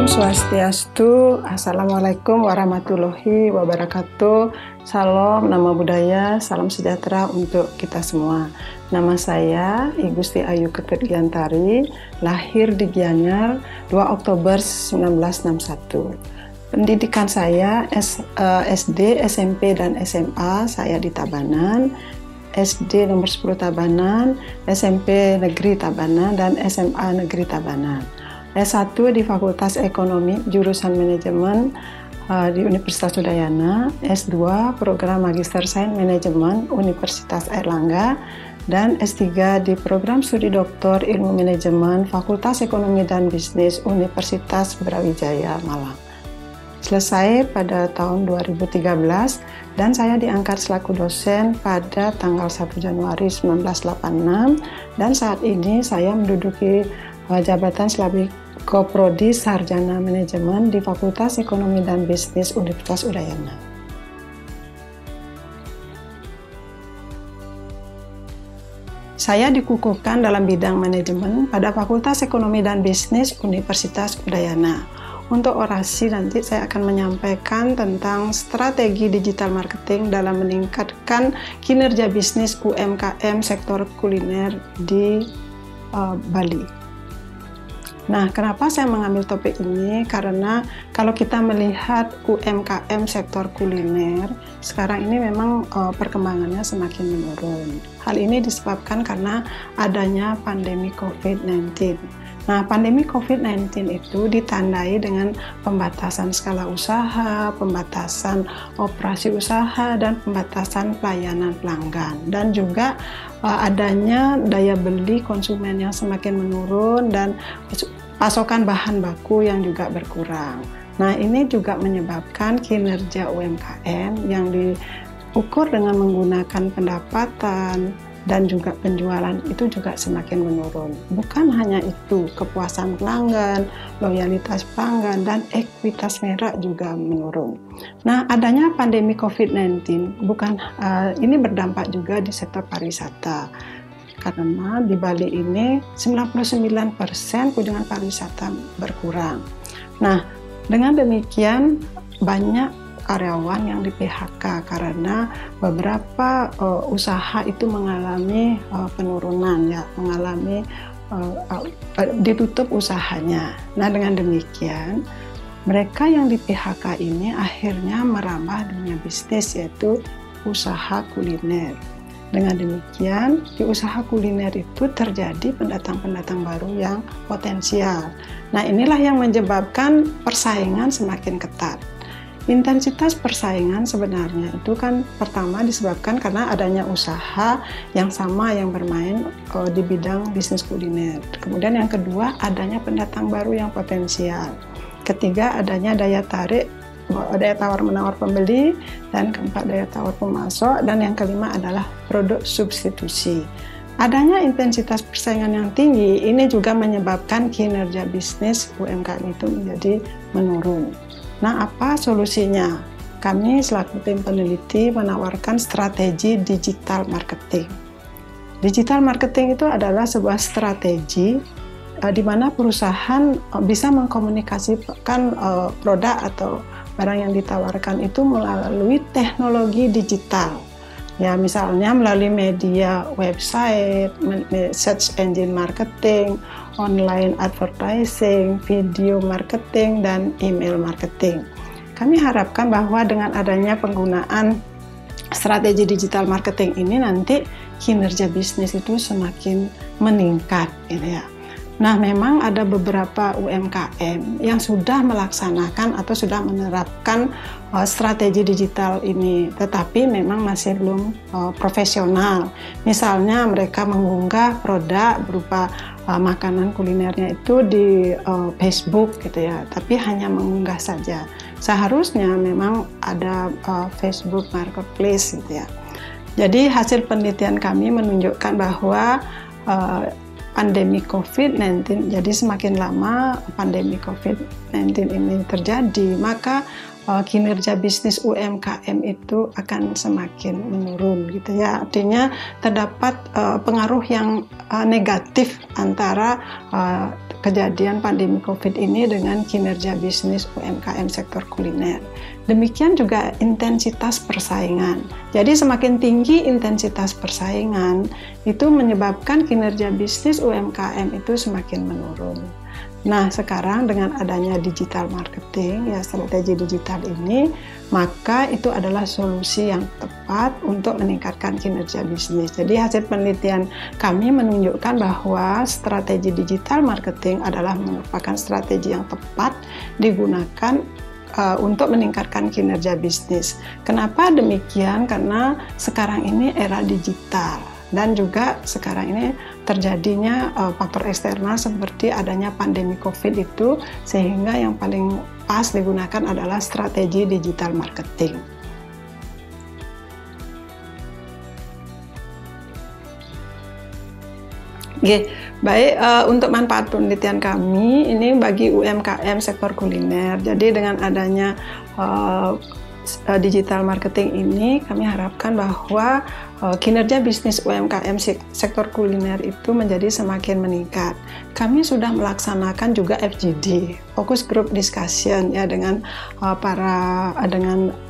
Om Swastiastu, Assalamualaikum warahmatullahi wabarakatuh. Salam, nama budaya, salam sejahtera untuk kita semua. Nama saya I Gusti Ayu Ketut Giantari, lahir di Gianyar 2 Oktober 1961. Pendidikan saya SD, SMP, dan SMA saya di Tabanan, SD nomor 10 Tabanan, SMP Negeri Tabanan, dan SMA Negeri Tabanan. S1 di Fakultas Ekonomi, jurusan Manajemen di Universitas Udayana, S2 program Magister Sains Manajemen Universitas Airlangga, dan S3 di program studi Doktor Ilmu Manajemen Fakultas Ekonomi dan Bisnis Universitas Brawijaya, Malang. Selesai pada tahun 2013 dan saya diangkat selaku dosen pada tanggal 1 Januari 1986 dan saat ini saya menduduki jabatan selaku Koprodi Sarjana Manajemen di Fakultas Ekonomi dan Bisnis Universitas Udayana. Saya dikukuhkan dalam bidang manajemen pada Fakultas Ekonomi dan Bisnis Universitas Udayana. Untuk orasi nanti saya akan menyampaikan tentang strategi digital marketing dalam meningkatkan kinerja bisnis UMKM sektor kuliner di Bali. Nah, kenapa saya mengambil topik ini? Karena kalau kita melihat UMKM sektor kuliner, sekarang ini memang perkembangannya semakin menurun. Hal ini disebabkan karena adanya pandemi COVID-19. Nah, pandemi COVID-19 itu ditandai dengan pembatasan skala usaha, pembatasan operasi usaha, dan pembatasan pelayanan pelanggan. Dan juga adanya daya beli konsumen yang semakin menurun dan pasokan bahan baku yang juga berkurang. Nah, ini juga menyebabkan kinerja UMKM yang diukur dengan menggunakan pendapatan dan juga penjualan itu juga semakin menurun. Bukan hanya itu, kepuasan pelanggan, loyalitas pelanggan, dan ekuitas merek juga menurun. Nah, adanya pandemi COVID-19 ini berdampak juga di sektor pariwisata. Karena di Bali ini 99% kunjungan pariwisata berkurang. Nah, dengan demikian banyak karyawan yang di PHK karena beberapa usaha itu mengalami penurunan, ditutup usahanya. Nah, dengan demikian mereka yang di PHK ini akhirnya merambah dunia bisnis, yaitu usaha kuliner. Dengan demikian, di usaha kuliner itu terjadi pendatang-pendatang baru yang potensial. Nah, inilah yang menyebabkan persaingan semakin ketat. Intensitas persaingan sebenarnya itu kan pertama disebabkan karena adanya usaha yang sama yang bermain di bidang bisnis kuliner. Kemudian yang kedua, adanya pendatang baru yang potensial. Ketiga, adanya daya tawar-menawar pembeli, dan keempat, daya tawar pemasok, dan yang kelima adalah produk substitusi. Adanya intensitas persaingan yang tinggi ini juga menyebabkan kinerja bisnis UMKM itu menjadi menurun. Nah, apa solusinya? Kami selaku tim peneliti menawarkan strategi digital marketing. Digital marketing itu adalah sebuah strategi di mana perusahaan bisa mengkomunikasikan produk atau barang yang ditawarkan itu melalui teknologi digital. Ya, misalnya melalui media website, search engine marketing, online advertising, video marketing, dan email marketing. Kami harapkan bahwa dengan adanya penggunaan strategi digital marketing ini nanti kinerja bisnis itu semakin meningkat, gitu ya. Nah, memang ada beberapa UMKM yang sudah melaksanakan atau sudah menerapkan strategi digital ini, tetapi memang masih belum profesional. Misalnya mereka mengunggah produk berupa makanan kulinernya itu di Facebook gitu ya, tapi hanya mengunggah saja. Seharusnya memang ada Facebook Marketplace gitu ya. Jadi hasil penelitian kami menunjukkan bahwa pandemi COVID-19, jadi semakin lama pandemi COVID-19 ini terjadi, maka kinerja bisnis UMKM itu akan semakin menurun gitu ya. Artinya terdapat pengaruh yang negatif antara kejadian pandemi COVID ini dengan kinerja bisnis UMKM sektor kuliner. Demikian juga intensitas persaingan. Jadi semakin tinggi intensitas persaingan, itu menyebabkan kinerja bisnis UMKM itu semakin menurun. Nah, sekarang dengan adanya digital marketing, ya strategi digital ini, maka itu adalah solusi yang tepat untuk meningkatkan kinerja bisnis. Jadi hasil penelitian kami menunjukkan bahwa strategi digital marketing adalah merupakan strategi yang tepat digunakan untuk meningkatkan kinerja bisnis. Kenapa demikian? Karena sekarang ini era digital. Dan juga sekarang ini terjadinya faktor eksternal seperti adanya pandemi COVID itu, sehingga yang paling pas digunakan adalah strategi digital marketing. Oke, baik, untuk manfaat penelitian kami ini bagi UMKM sektor kuliner. Jadi dengan adanya digital marketing ini, kami harapkan bahwa kinerja bisnis UMKM sektor kuliner itu menjadi semakin meningkat. Kami sudah melaksanakan juga FGD, Focus Group Discussion, ya, dengan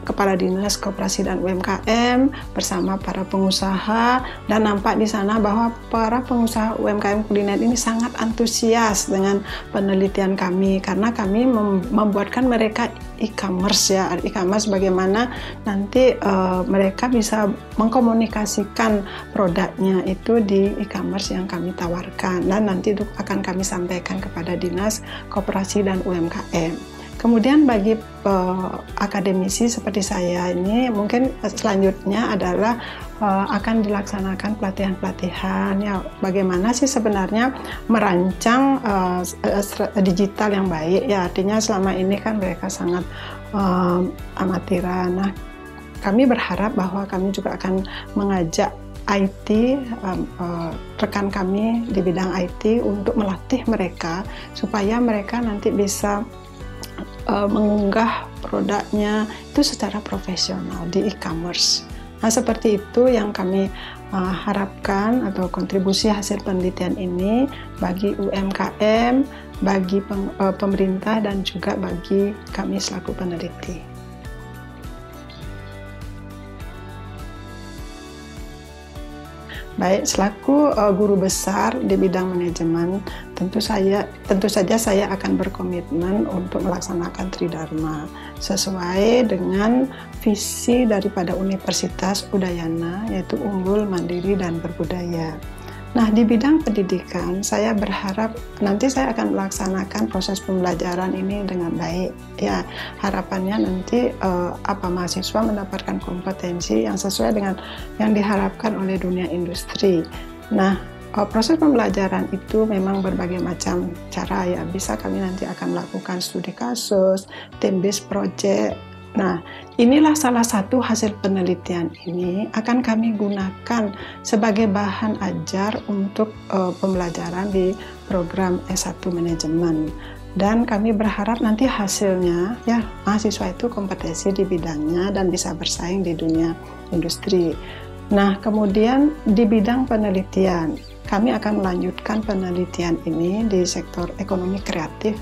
Kepala Dinas Koperasi dan UMKM bersama para pengusaha, dan nampak di sana bahwa para pengusaha UMKM kuliner ini sangat antusias dengan penelitian kami, karena kami membuatkan mereka e-commerce, ya, e-commerce bagaimana nanti mereka bisa mengkomunikasikan produknya itu di e-commerce yang kami tawarkan, dan nanti itu akan kami sampaikan kepada Dinas Koperasi dan UMKM. Kemudian bagi akademisi seperti saya ini, mungkin selanjutnya adalah akan dilaksanakan pelatihan-pelatihan, ya, bagaimana sih sebenarnya merancang digital yang baik, ya, artinya selama ini kan mereka sangat amatiran. Nah, kami berharap bahwa kami juga akan mengajak IT, rekan kami di bidang IT untuk melatih mereka supaya mereka nanti bisa mengunggah produknya itu secara profesional di e-commerce. Nah, seperti itu yang kami harapkan atau kontribusi hasil penelitian ini bagi UMKM, bagi pemerintah, dan juga bagi kami selaku peneliti. Baik, selaku guru besar di bidang manajemen, tentu saja saya akan berkomitmen untuk melaksanakan Tridharma sesuai dengan visi daripada Universitas Udayana, yaitu unggul, mandiri, dan berbudaya. Nah, di bidang pendidikan, saya berharap nanti saya akan melaksanakan proses pembelajaran ini dengan baik. Ya, harapannya nanti mahasiswa mendapatkan kompetensi yang sesuai dengan yang diharapkan oleh dunia industri. Nah, proses pembelajaran itu memang berbagai macam cara, ya. Bisa kami nanti akan melakukan studi kasus, team-based project. Nah, inilah salah satu hasil penelitian ini akan kami gunakan sebagai bahan ajar untuk pembelajaran di program S1 Manajemen. Dan kami berharap nanti hasilnya, ya, mahasiswa itu kompetensi di bidangnya dan bisa bersaing di dunia industri. Nah, kemudian di bidang penelitian, kami akan melanjutkan penelitian ini di sektor ekonomi kreatif,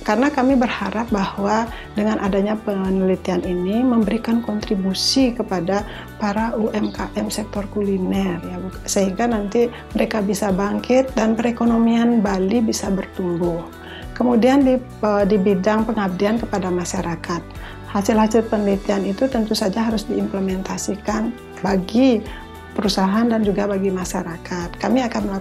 karena kami berharap bahwa dengan adanya penelitian ini memberikan kontribusi kepada para UMKM sektor kuliner, ya, sehingga nanti mereka bisa bangkit dan perekonomian Bali bisa bertumbuh. Kemudian di bidang pengabdian kepada masyarakat, hasil-hasil penelitian itu tentu saja harus diimplementasikan bagi perusahaan dan juga bagi masyarakat. Kami akan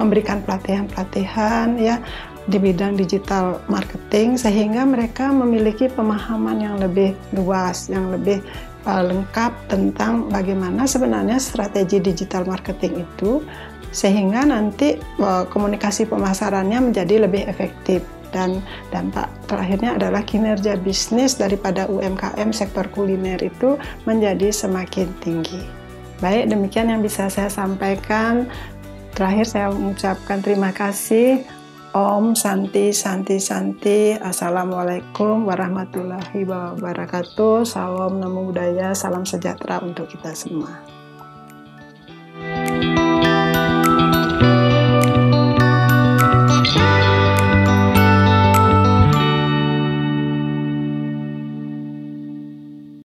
memberikan pelatihan-pelatihan, ya, di bidang digital marketing sehingga mereka memiliki pemahaman yang lebih luas, yang lebih lengkap tentang bagaimana sebenarnya strategi digital marketing itu, sehingga nanti komunikasi pemasarannya menjadi lebih efektif. Dan dampak terakhirnya adalah kinerja bisnis daripada UMKM sektor kuliner itu menjadi semakin tinggi. Baik, demikian yang bisa saya sampaikan. Terakhir saya mengucapkan terima kasih. Om Santi Santi Santi. Assalamualaikum warahmatullahi wabarakatuh. Salam Namo Buddhaya, salam sejahtera untuk kita semua.